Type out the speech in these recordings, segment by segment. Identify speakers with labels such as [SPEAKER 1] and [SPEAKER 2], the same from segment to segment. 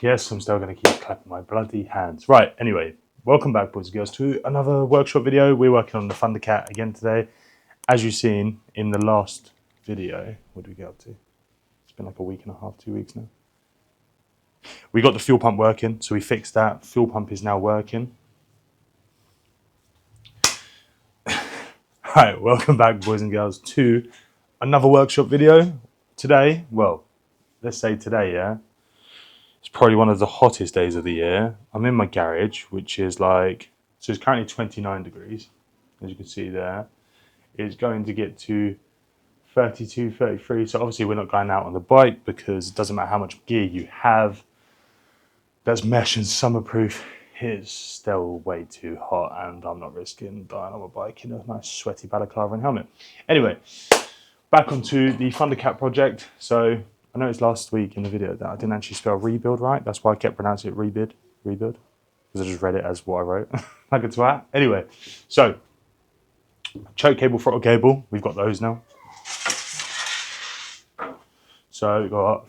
[SPEAKER 1] Yes, I'm still going to keep clapping my bloody hands. Right, anyway, welcome back, boys and girls, to another workshop video. We're working on the Thundercat again today. As you've seen in the last video, what did we get up to? It's been like a week and a half, 2 weeks now. We got the fuel pump working, so we fixed that. Fuel pump is now working. Right, welcome back, boys and girls, to another workshop video. Today, well, let's say today, yeah? It's probably one of the hottest days of the year. I'm in my garage, which is like, so it's currently 29 degrees, as you can see there. It's going to get to 32, 33. So obviously we're not going out on the bike because it doesn't matter how much gear you have. That's mesh and summerproof. It's still way too hot and I'm not risking dying on a bike in a nice sweaty balaclava and helmet. Anyway, back onto the Thundercat project. So I noticed last week in the video that I didn't actually spell rebuild right. That's why I kept pronouncing it rebuild, because I just read it as what I wrote, like a twat. Anyway, so choke cable, throttle cable, we've got those now. So we've got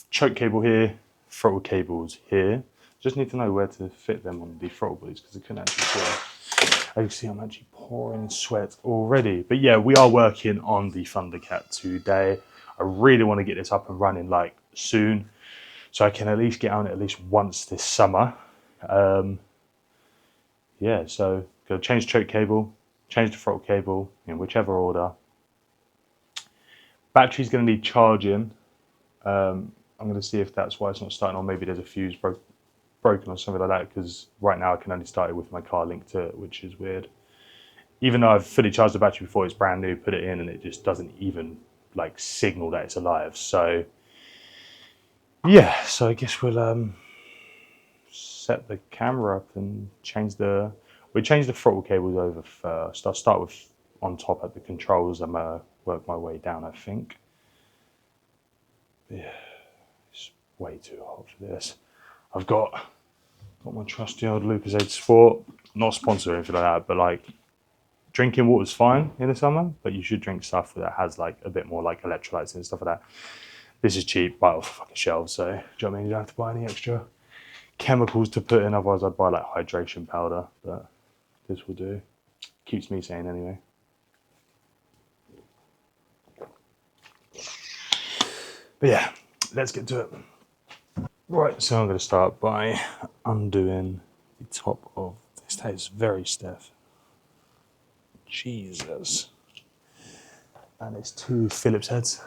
[SPEAKER 1] choke cable here, throttle cables here. Just need to know where to fit them on the throttle bleeds because I couldn't actually see. As you see, I'm actually pouring sweat already. But yeah, we are working on the Thundercat today. I really want to get this up and running like soon, so I can at least get on it at least once this summer. Yeah, so go change choke cable, change the throttle cable in whichever order. Battery's going to need charging. I'm going to see if that's why it's not starting, or maybe there's a fuse broken or something like that, because right now I can only start it with my car linked to it, which is weird. Even though I've fully charged the battery before, it's brand new, put it in and it just doesn't even like signal that it's alive. So yeah, so I guess we'll set the camera up and we'll change the throttle cables over first. I'll start with on top at the controls and work my way down, I think. Yeah, it's way too hot for this. I've got my trusty old Lucozade Sport, not sponsored or anything like that, but like drinking water's fine in the summer, but you should drink stuff that has like a bit more like electrolytes and stuff like that. This is cheap, buy it off the fucking shelves, so do you know what I mean? You don't have to buy any extra chemicals to put in, otherwise I'd buy like hydration powder, but this will do. Keeps me sane anyway. But yeah, let's get to it. Right, so I'm going to start by undoing the top of this. That is very stiff. Jesus. And it's 2 Phillips heads.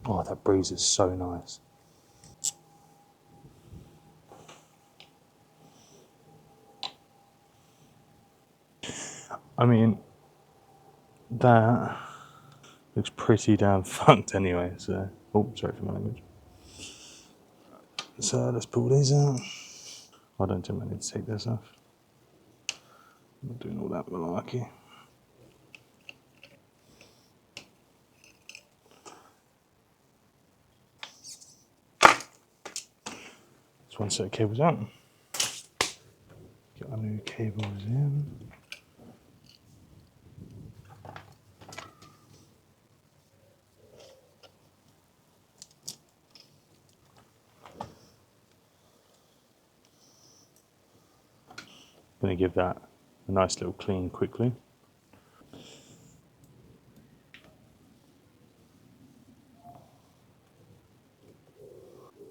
[SPEAKER 1] Oh, that breeze is so nice. I mean, that looks pretty damn fucked anyway, so... Oh, sorry for my language. So let's pull these out. I don't think I need to take this off. I'm not doing all that malarkey. There's one set of cables out. Get our new cables in. I'm going to give that a nice little clean quickly.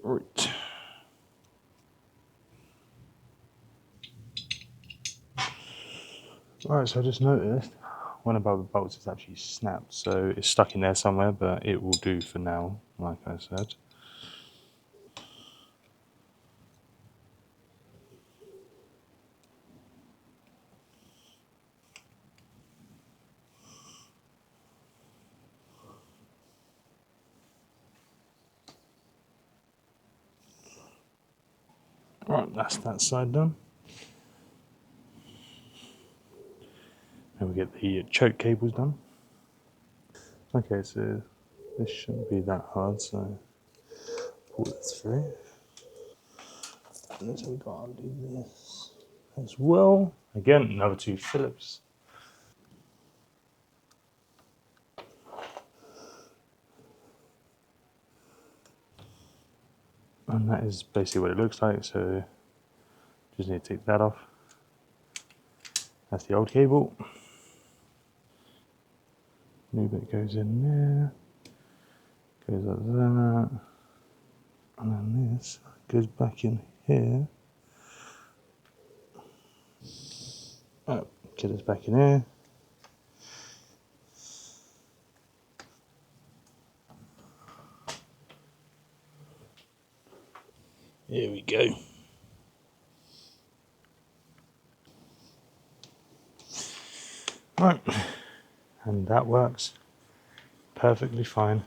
[SPEAKER 1] Right. Alright, so I just noticed one of our bolts is actually snapped, so it's stuck in there somewhere, but it will do for now, like I said. Right, that's that side done. And we get the choke cables done. Okay, so this shouldn't be that hard, so pull it through. And so we've got to do this as well. Again, another 2 Phillips. And that is basically what it looks like, so just need to take that off. That's the old cable. New bit goes in there, goes like that, and then this goes back in here. Oh, get us back in here. Here we go. Right, and that works perfectly fine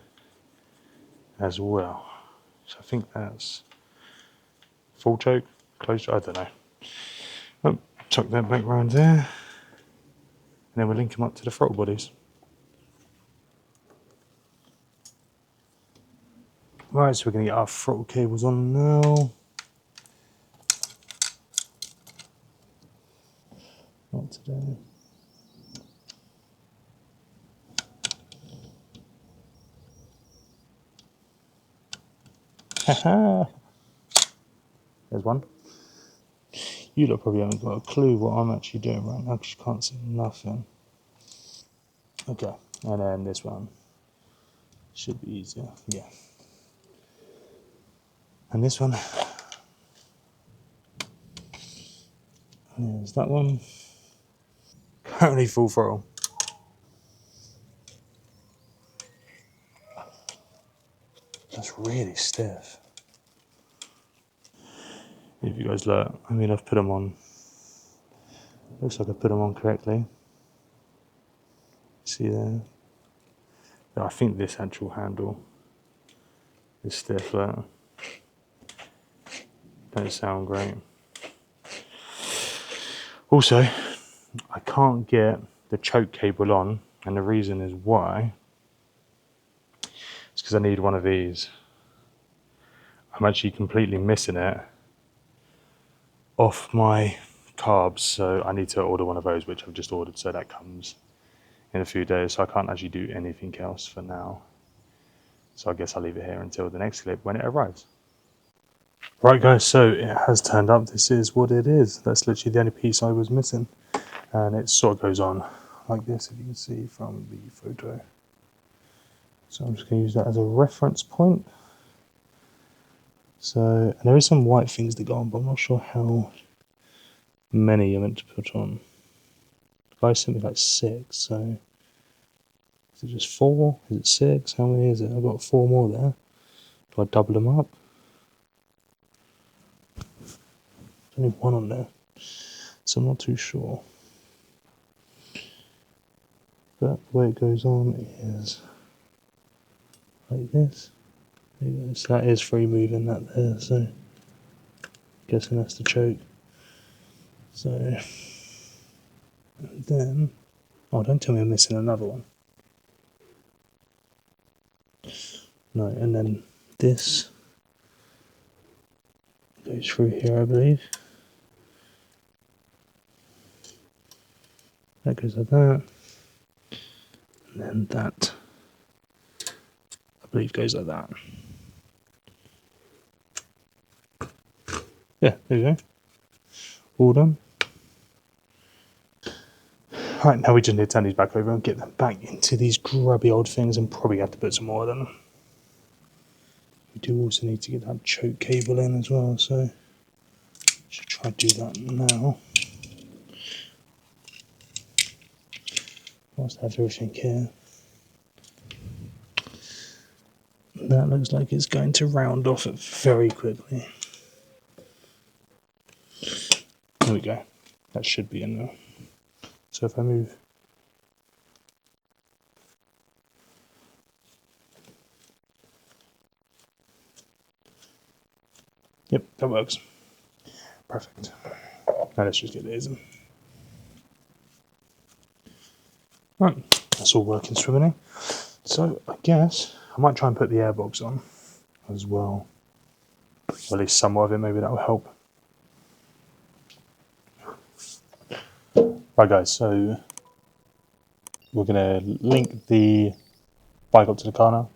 [SPEAKER 1] as well. So I think that's full choke, closed choke, I don't know. Oh, tuck that back round there, and then we'll link them up to the throttle bodies. Right, so we're going to get our throttle cables on now. Not today. Haha! There's one. You lot probably haven't got a clue what I'm actually doing right now because you can't see nothing. Okay, and then this one should be easier. Yeah. And this one. There's that one. Currently full throttle. That's really stiff. If you guys look, I mean, I've put them on. Looks like I put them on correctly. See there? I think this actual handle is stiff. That don't sound great. Also, I can't get the choke cable on, and the reason is why. It's because I need one of these. I'm actually completely missing it off my carbs, so I need to order one of those, which I've just ordered, so that comes in a few days, so I can't actually do anything else for now. So I guess I'll leave it here until the next clip when it arrives. Right guys, so it has turned up. This is what it is. That's literally the only piece I was missing. And it sort of goes on like this, if you can see from the photo. So I'm just going to use that as a reference point. So, and there is some white things that go on, but I'm not sure how many you're meant to put on. The guy sent me like 6, so is it just 4? Is it 6? How many is it? I've got 4 more there. Do I double them up? There's only 1 on there, so I'm not too sure. But the way it goes on is like this. There you go. So that is free moving, that there, so I'm guessing that's the choke. So and then, oh, don't tell me I'm missing another one. No, and then this goes through here, I believe. That goes like that. And then that, I believe, goes like that. Yeah, there you go. All done. Right, now we just need to turn these back over and get them back into these grubby old things, and probably have to put some more of them. We do also need to get that choke cable in as well, so I should try to do that now. Whilst I have everything here. That looks like it's going to round off it very quickly. There we go. That should be in there. So if I move, yep, that works. Perfect. Now let's just get these in. Right, that's all working swimmingly. So I guess I might try and put the airbox on as well. Or at least somewhat of it, maybe that will help. Right guys, so we're going to link the bike up to the car now.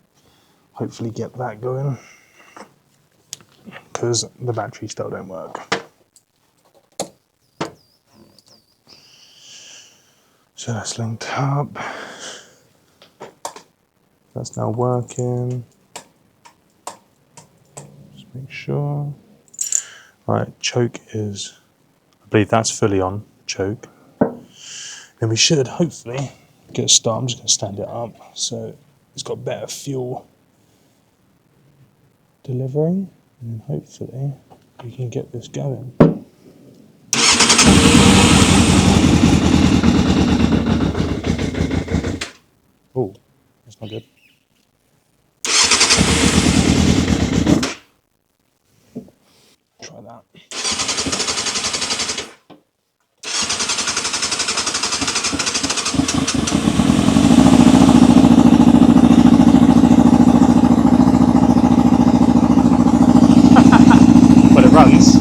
[SPEAKER 1] Hopefully get that going. because the battery still don't work. So that's linked up. That's now working. Just make sure. Right, choke is, I believe that's fully on, choke. Then we should hopefully get a start. I'm just going to stand it up so it's got better fuel delivery, and hopefully we can get this going. Oh, that's not good. Try that. But it runs.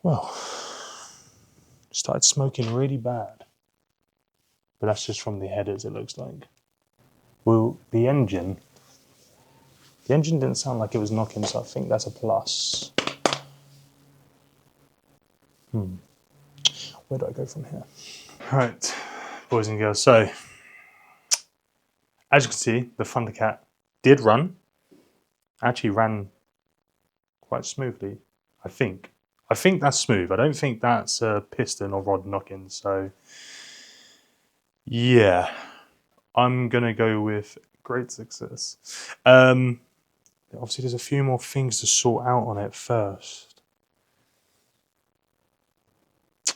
[SPEAKER 1] Well, started smoking really bad, but that's just from the headers, it looks like. Well, the engine didn't sound like it was knocking, so I think that's a plus. Where do I go from here? Right, boys and girls, so as you can see, the Thundercat did run. Actually ran quite smoothly, I think. I think that's smooth. I don't think that's a piston or rod knocking. So yeah, I'm gonna go with great success. Obviously there's a few more things to sort out on it first.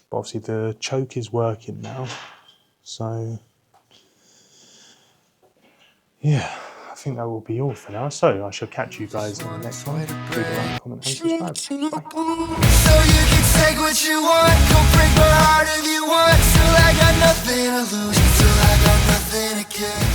[SPEAKER 1] But obviously the choke is working now. So yeah, I think that will be all for now. So I shall catch you guys in the next one. Leave a like, comment, and subscribe. Bye.
[SPEAKER 2] So you can take what you want, go break my heart if you want. Still I got nothing to lose, still I got nothing to give.